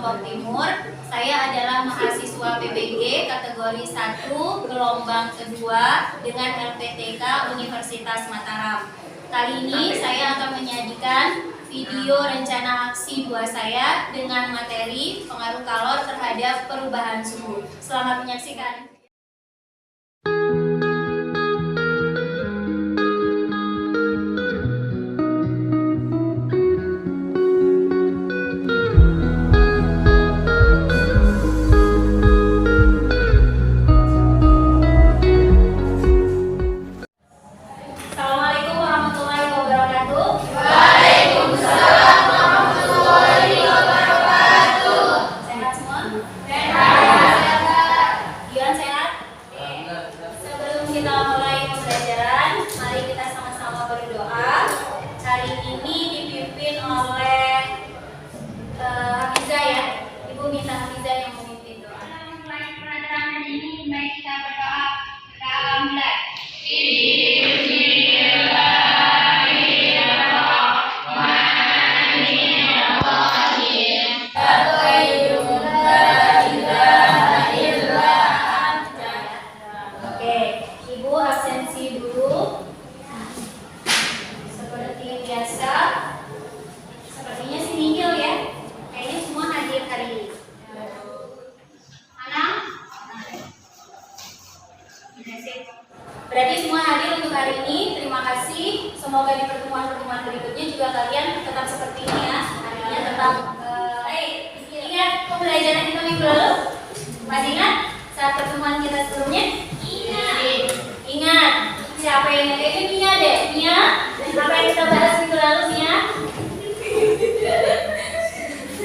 Lombok Timur. Saya adalah mahasiswa PBG kategori 1 gelombang kedua dengan LPTK Universitas Mataram. Kali ini saya akan menyajikan video rencana aksi 2 saya dengan materi pengaruh kalor terhadap perubahan suhu. Selamat menyaksikan. Kita mulai pembelajaran, mari kita sama-sama berdoa. Hari ini dipimpin oleh Hafizah ya. Ibu minta Hafizah yang memimpin doa. Mulai pelajaran ini, mari kita berdoa. Kita mulai. Absensi dulu seperti biasa. Sepertinya sih nihil ya, kayaknya semua hadir hari ini. Mana? Berarti semua hadir untuk hari ini. Terima kasih. Semoga di pertemuan-pertemuan berikutnya juga kalian tetap seperti ini ya. Artinya tetap ingat pembelajaran kita minggu lalu? Masih ingat saat pertemuan kita sebelumnya? Ingat, siapa yang ingat? Mia deh, Mia. Apa yang kita bahas minggu lalu, Mia?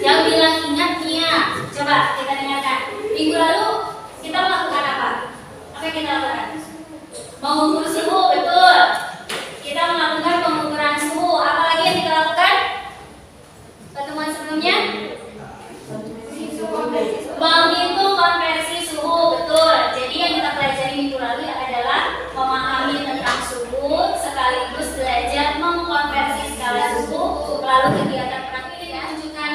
Yang bilang ingat Mia. Coba kita dengarkan. Minggu lalu kita melakukan apa? Apa yang kita lakukan? Mengukur suhu, betul. Kita melakukan pengukuran suhu. Apa lagi yang kita lakukan? Pertemuan sebelumnya? Menghitung konversi suhu, betul. Jadi yang kita pelajari minggu lalu adalah memahami tentang suhu sekaligus belajar mengkonversi skala suhu. Lalu kegiatan praktik menunjukkan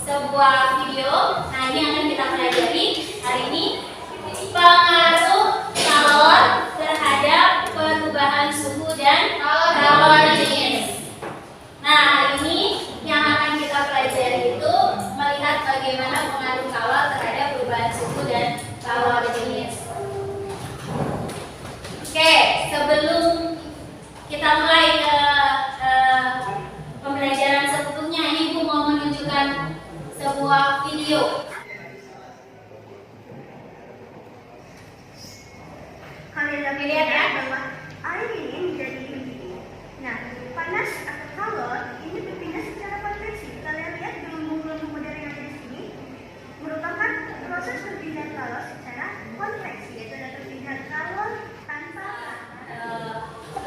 sebuah video. Nah, ini akan kita pelajari hari ini, pengaruh kalor terhadap perubahan suhu dan kalor jenis. Nah, hari ini yang akan kita pelajari itu melihat bagaimana pengaruh kalor terhadap perubahan suhu dan kalor jenis. Oke, sebelum kita mulai ke pembelajaran sebelumnya, ini Ibu mau menunjukkan sebuah video. Kalian dapat lihat ya bahwa air ini menjadi mendidih. Nah, panas atau kalor ini berpindah secara konveksi. Kalian lihat gelembung-gelembung modern yang ada di sini merupakan proses perpindahan kalor secara konveksi, yaitu ada perpindahan kalor tanpa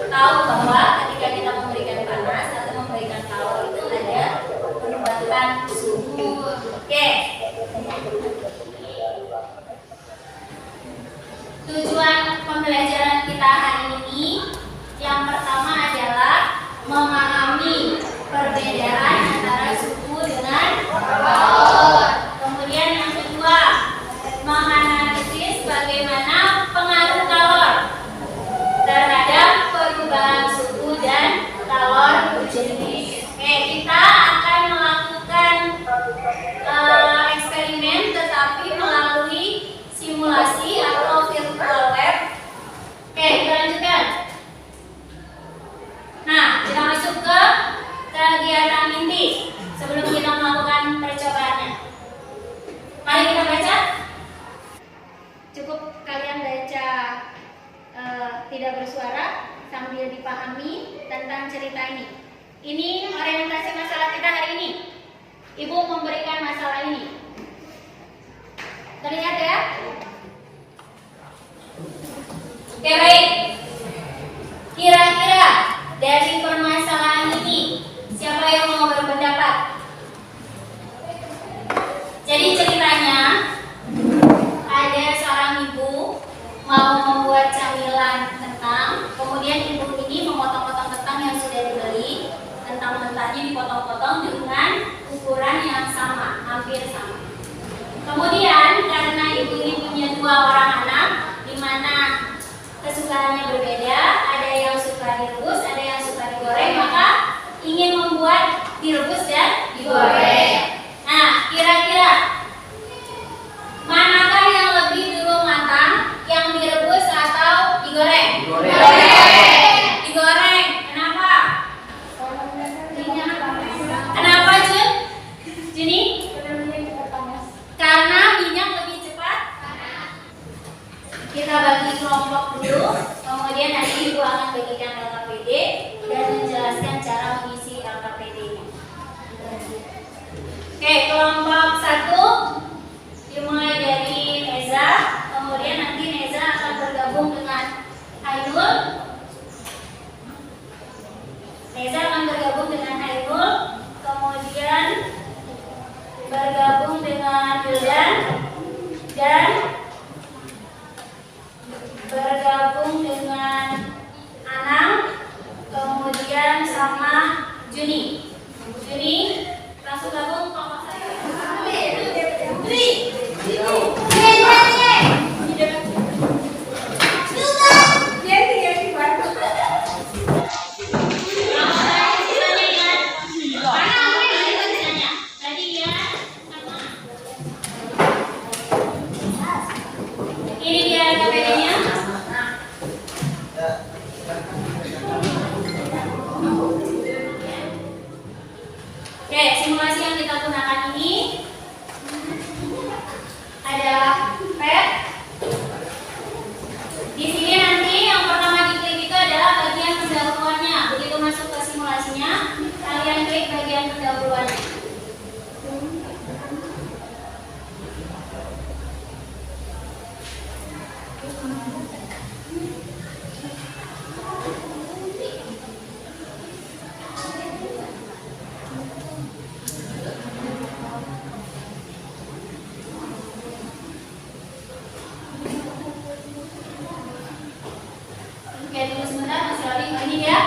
Tahu bahwa ketika kita memberikan panas atau memberikan kalor itu ada perubahan suhu. Oke. Tujuan pembelajaran kita hari ini yang pertama adalah memahami perbedaan antara suhu dengan kalor. Kemudian yang kedua, menganalisis bagaimana pengaruh kalor terhadap perubahan suhu dan kalor jenis. Oke, kita akan melakukan eksperimen tetapi melalui simulasi atau virtual lab. Oke, kita lanjutkan. Nah, kita masuk ke kegiatan inti sebelum kita melakukan percobaannya. Mari kita baca. Cukup kalian baca tidak bersuara sambil dipahami tentang cerita ini. Ini orientasi masalah kita hari ini. Ibu memberikan masalah ini. Terlihat ya? Oke, baik. Kira-kira dari permasalahan ini siapa yang mau berpendapat? Jadi ceritanya ada seorang ibu mau membuat camilan kentang, kemudian ibu ini memotong-potong kentang yang sudah dibeli. Kentang mentahnya dipotong-potong dengan ukuran yang sama, hampir sama. kesukaannya berbeda, ada yang suka direbus, ada yang suka digoreng, maka ingin membuat direbus dan digoreng. Nah, kira-kira manakah yang lebih dulu matang, yang direbus atau digoreng? Digoreng. Kenapa? Kenapa, Jun? Juni? Karena minyak lebih cepat. Kita bagi kelompok dulu, kemudian nanti Ibu akan bagikan LKPD dan menjelaskan cara mengisi LKPD-nya. Oke, kelompok 1 dimulai dari Neza, kemudian nanti Neza akan bergabung dengan Ainul. Neza akan bergabung dengan Ainul, kemudian bergabung dengan Wildan dan bergabung dengan Anang, kemudian sama Juni. Juni langsung gabung kelompok saya. Ini dia LKPD-nya. Oke, simulasi yang kita gunakan ini adalah PET. Di sini nanti yang pertama diklik itu adalah bagian pendahuluannya. Begitu masuk ke simulasinya, kalian klik bagian pendahuluannya. Oke, tunggu sebentar, masih loading. Ini dia.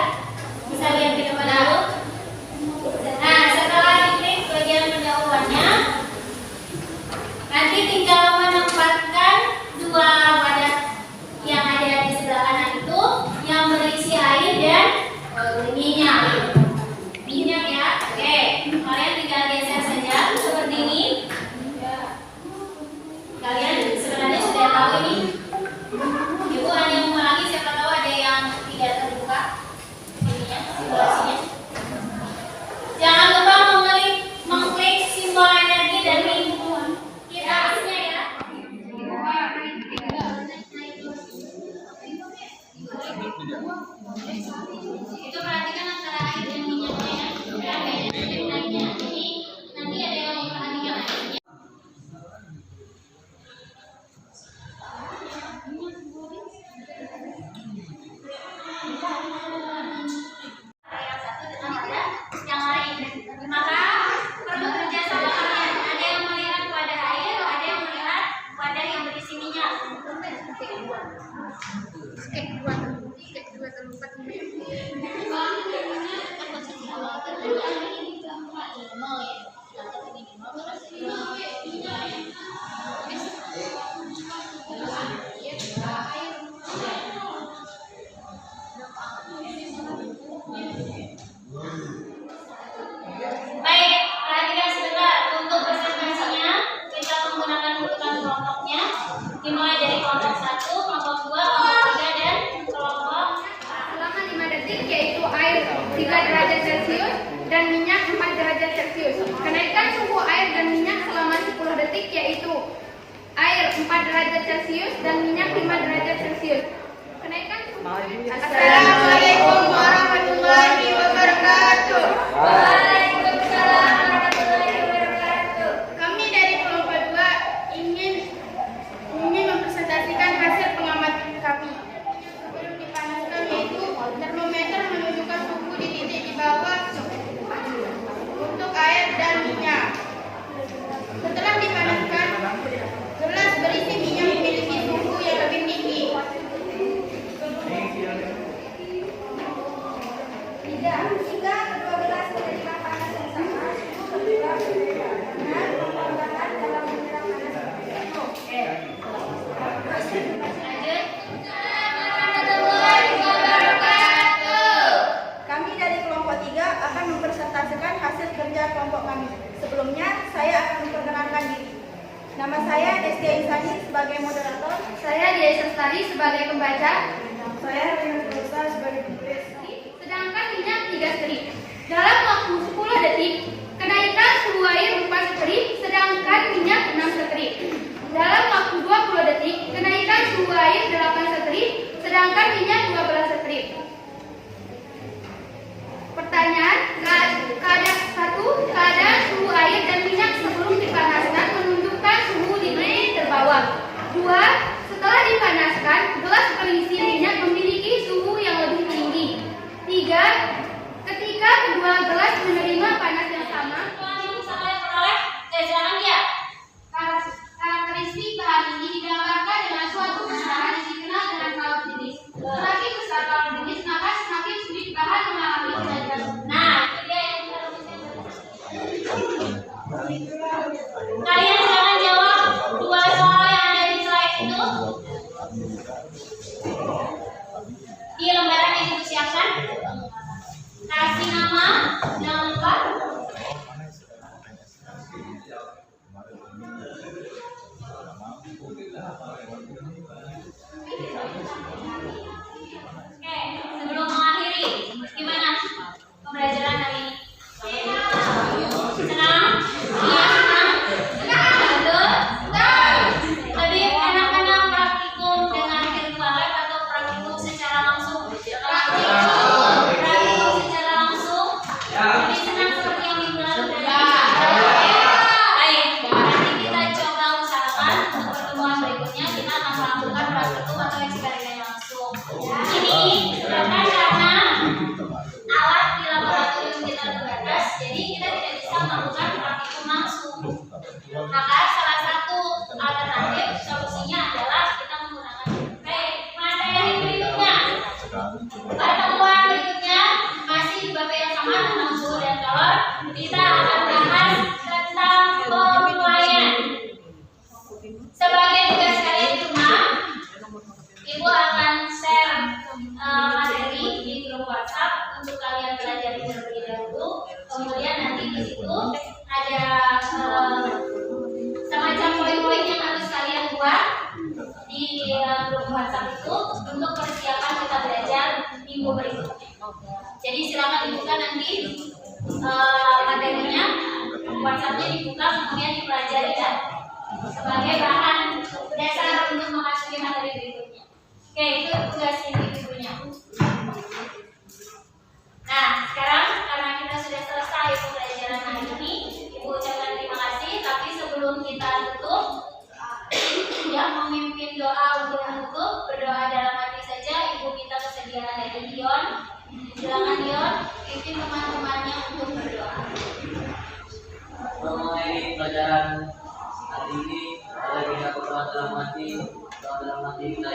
Bisa lihat di depan dulu. Nah, setelah diklik bagian pendahuluannya, nanti tinggal menempatkan dua wadah yang ada di sebelah kanan itu yang berisi air dan minyak. Minyak ya. Oke, kalian tinggal geser saja seperti ini. Kalian sebenarnya sudah tahu ini. Ibu hanya mengulangi, siapa tahu ada yang tidak terbuka ininya, simulasinya. Jangan lupa mengklik simbol energi dan lingkungan. Kita hasilnya ya. Itu perhatikan antara air dan minyaknya ya. Ini nanti ada yang memperhatikan airnya. Yang satu dengan yang lain, maka perlu kerjasama kalian. Ada yang melihat wadah air, ada yang melihat wadah yang berisi minyak. Baik, perhatikan sebentar. Untuk presentasinya kita menggunakan urutan kelompoknya, dimulai dari kelompok 1, kelompok 2, kelompok 3 dan kelompok Selama 5 detik yaitu air 3 derajat Celcius dan minyak 4 derajat Celcius. Kenaikan suhu air dan minyak selama 10 detik yaitu air 4 derajat Celcius dan minyak 5 derajat Celcius. Kenaikan suhu air. Assalamualaikum warahmatullahi wabarakatuh. Waalaikumsalam warahmatullahi wabarakatuh. Kami dari kelompok 2 ingin mempresentasikan hasil pengamatan kami. Sebelum dipanaskan yaitu termometer menunjukkan suhu di titik di bawah untuk air dan minyak. Setelah dipanaskan, gelas berisi minyak memiliki suhu yang lebih tinggi. Jika kedua gelas sudah dipanas, Destia Isani sebagai moderator. Saya Dia Sestari sebagai pembaca. Saya Rina Rosa sebagai penulis. Sedangkan minyak 3 strip. Dalam waktu 10 detik, kenaikan suhu air 4 strip, sedangkan minyak 6 strip. Dalam waktu 20 detik, kenaikan suhu air 8 strip, sedangkan minyak 12 strip. Pertanyaan, keadaan suhu air dan minyak sebelum dipanaskan menunjukkan suhu di degree terbawah. 2. Setelah dipanaskan, gelas berisi minyak memiliki suhu yang lebih tinggi. 3. Ketika kedua gelas menerima panas yang sama, karakteristik bahan ini digambarkan dengan suatu bahan dikenal dengan kalau jenis. Semakin besar kalau jenis, maka semakin sulit bahan mengalami kejadian. Nah, itu dia yang kita rumuskan. Kalian silakan jawab 2 soal yang ada di slide itu di lembaran yang dipersiapkan. Kasih nama lengkap. Oke, sebelum mengakhiri, gimana pembelajaran hari ini? Senang? Iya, senang? Betul? Lebih enak-enak praktikum dengan virtual lab atau praktikum secara langsung? Praktikum secara langsung? Lebih senang seperti yang minggu lalu tadi? Baik, nanti kita coba usahakan untuk pertemuan berikutnya kita akan melakukan praktikum atau eksperimen langsung. Ini disebabkan karena alat di laboratorium kita terbatas, jadi kita tidak bisa melakukan praktikum langsung. Maka salah satu alternatif solusinya adalah kita menggunakan materi berikutnya. Pertemuan berikutnya masih di bab yang sama tentang suhu dan kalor. Kita akan bahas tentang pemulaian. Sebagai tugas kalian di rumah, Ibu akan share materi di grup WhatsApp untuk kalian belajar terlebih dahulu. Kemudian nanti di situ ada semacam poin-poin yang harus kalian buat di grup WhatsApp itu untuk persiapan kita belajar minggu berikutnya. Jadi silakan dibuka nanti materinya, WhatsAppnya dibuka kemudian dipelajari ya sebagai bahan dasar untuk memasuki materi berikutnya. Oke, itu tugas individunya. Nah, sekarang karena kita sudah selesai pembelajaran hari ini, Ibu ucapkan terima kasih. Tapi sebelum kita tutup, yang memimpin doa untuk menutup, berdoa dalam hati saja. Ibu minta kesediaan dari Dion. Silakan Dion, pimpin teman-temannya untuk berdoa. Mengenai pelajaran hari ini, kita berdoa dalam hati kita